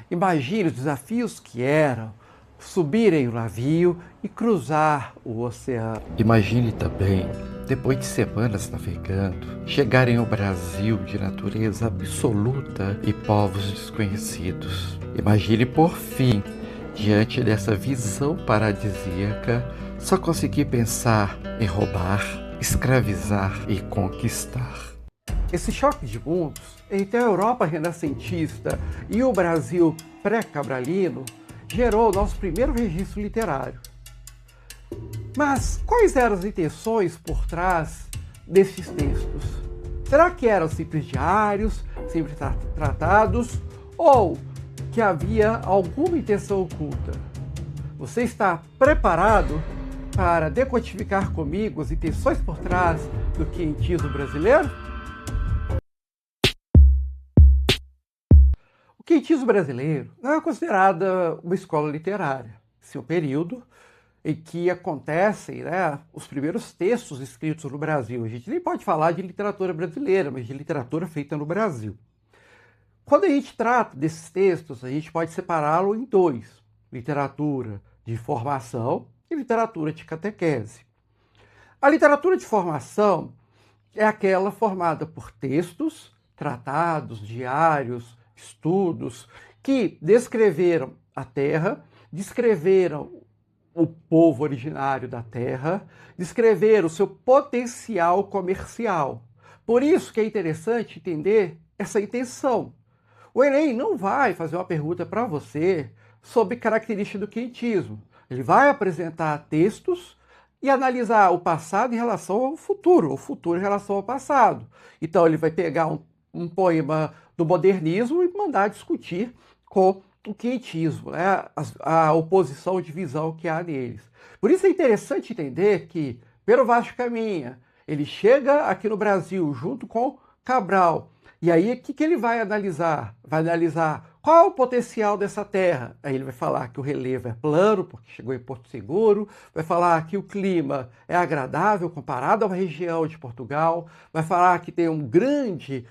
Imagine os desafios que eram subir em um navio e cruzar o oceano. Imagine também, depois de semanas navegando, chegarem ao Brasil de natureza absoluta e povos desconhecidos. Imagine, por fim, diante dessa visão paradisíaca, só conseguir pensar em roubar, escravizar e conquistar. Esse choque de mundos entre a Europa renascentista e o Brasil pré-cabralino gerou nosso primeiro registro literário. Mas quais eram as intenções por trás desses textos? Será que eram simples diários, simples tratados, ou que havia alguma intenção oculta? Você está preparado para decodificar comigo as intenções por trás do quentismo brasileiro? O quentismo brasileiro não é considerada uma escola literária. Esse é um período em que acontecem, os primeiros textos escritos no Brasil. A gente nem pode falar de literatura brasileira, mas de literatura feita no Brasil. Quando a gente trata desses textos, a gente pode separá-lo em dois: literatura de formação e literatura de catequese. A literatura de formação é aquela formada por textos, tratados, diários, estudos, que descreveram a terra, descreveram o povo originário da terra, descreveram o seu potencial comercial. Por isso que é interessante entender essa intenção. O Enem não vai fazer uma pergunta para você sobre características do quentismo. Ele vai apresentar textos e analisar o passado em relação ao futuro, o futuro em relação ao passado. Então ele vai pegar um poema do modernismo e mandar discutir com o quentismo, a oposição de visão que há neles. Por isso é interessante entender que Pero Vaz de Caminha, ele chega aqui no Brasil junto com Cabral. E aí, o que ele vai analisar? Vai analisar qual é o potencial dessa terra. Aí ele vai falar que o relevo é plano, porque chegou em Porto Seguro. Vai falar que o clima é agradável comparado a uma região de Portugal. Vai falar que tem um grande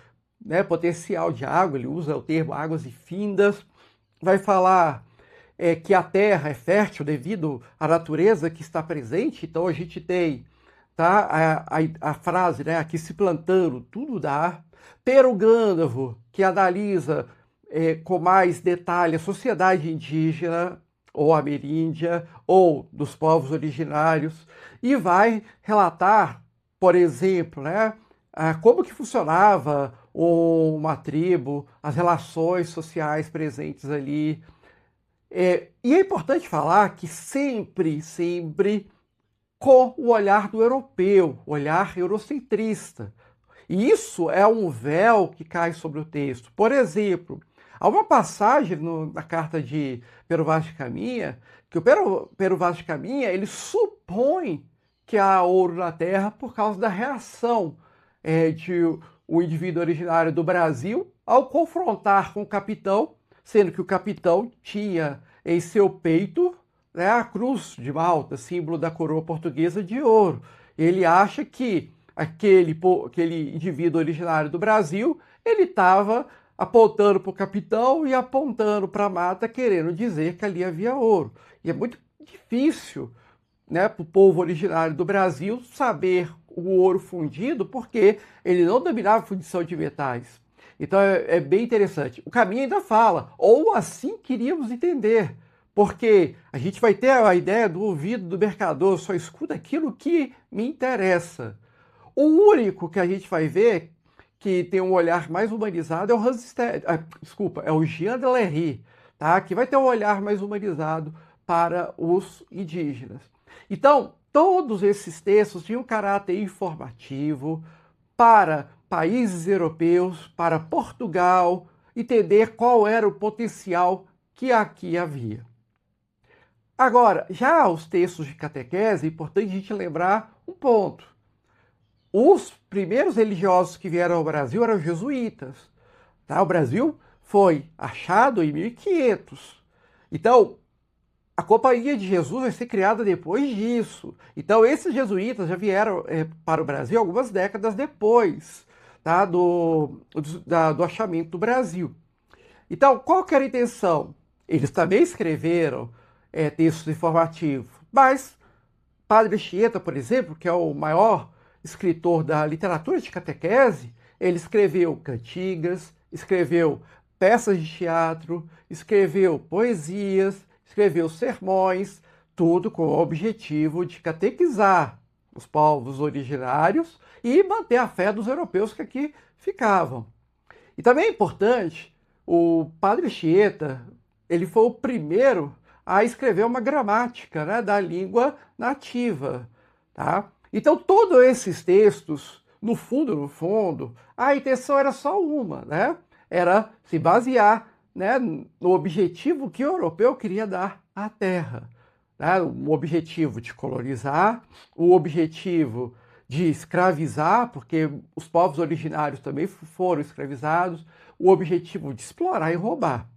potencial de água. Ele usa o termo águas infindas. Vai falar que a terra é fértil devido à natureza que está presente. Então a gente tem a frase, aqui se plantando, tudo dá. Pero Gândavo, que analisa com mais detalhe a sociedade indígena, ou ameríndia, ou dos povos originários, e vai relatar, por exemplo, como que funcionava uma tribo, as relações sociais presentes ali. E é importante falar que sempre com o olhar do europeu, o olhar eurocentrista. E isso é um véu que cai sobre o texto. Por exemplo, há uma passagem na carta de Pero Vaz de Caminha, que o Pero Vaz de Caminha ele supõe que há ouro na terra por causa da reação de o indivíduo originário do Brasil ao confrontar com o capitão, sendo que o capitão tinha em seu peito a cruz de Malta, símbolo da coroa portuguesa de ouro. Ele acha que aquele indivíduo originário do Brasil, ele estava apontando para o capitão e apontando para a mata, querendo dizer que ali havia ouro. E é muito difícil para o povo originário do Brasil saber o ouro fundido, porque ele não dominava a fundição de metais. Então é bem interessante. O Caminha ainda fala, ou assim queríamos entender, porque a gente vai ter a ideia do ouvido do mercador, só escuta aquilo que me interessa. O único que a gente vai ver que tem um olhar mais humanizado é o Jean Delery, que vai ter um olhar mais humanizado para os indígenas. Então, todos esses textos tinham um caráter informativo para países europeus, para Portugal, entender qual era o potencial que aqui havia. Agora, já os textos de catequese, é importante a gente lembrar um ponto. Os primeiros religiosos que vieram ao Brasil eram os jesuítas. O Brasil foi achado em 1500. Então, a Companhia de Jesus vai ser criada depois disso. Então, esses jesuítas já vieram para o Brasil algumas décadas depois do achamento do Brasil. Então, qual que era a intenção? Eles também escreveram textos informativos, mas Padre Anchieta, por exemplo, que é o maior escritor da literatura de catequese, ele escreveu cantigas, escreveu peças de teatro, escreveu poesias, escreveu sermões, tudo com o objetivo de catequizar os povos originários e manter a fé dos europeus que aqui ficavam. E também é importante, o Padre Anchieta, ele foi o primeiro a escrever uma gramática, né, da língua nativa. Tá? Então, todos esses textos, no fundo, a intenção era só uma, né? Era se basear, né, no objetivo que o europeu queria dar à terra. Né? O objetivo de colonizar, o objetivo de escravizar, porque os povos originários também foram escravizados, o objetivo de explorar e roubar.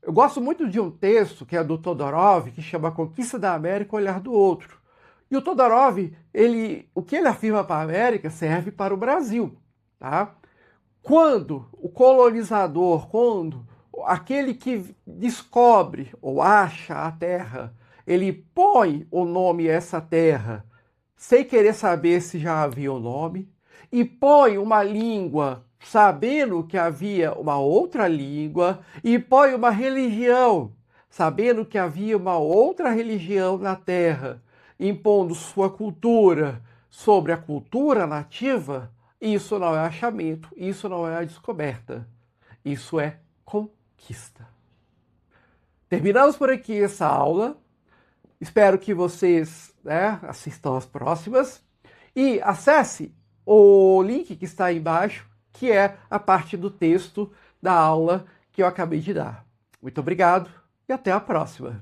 Eu gosto muito de um texto que é do Todorov, que chama A Conquista da América, o Olhar do Outro. E o Todorov, o que ele afirma para a América serve para o Brasil. Tá? Quando o colonizador, quando aquele que descobre ou acha a terra, ele põe o nome a essa terra sem querer saber se já havia o nome, e põe uma língua sabendo que havia uma outra língua, e põe uma religião sabendo que havia uma outra religião na terra, impondo sua cultura sobre a cultura nativa, isso não é achamento, isso não é a descoberta, isso é conquista. Terminamos por aqui essa aula. Espero que vocês, né, assistam às próximas e acesse o link que está aí embaixo, que é a parte do texto da aula que eu acabei de dar. Muito obrigado e até a próxima.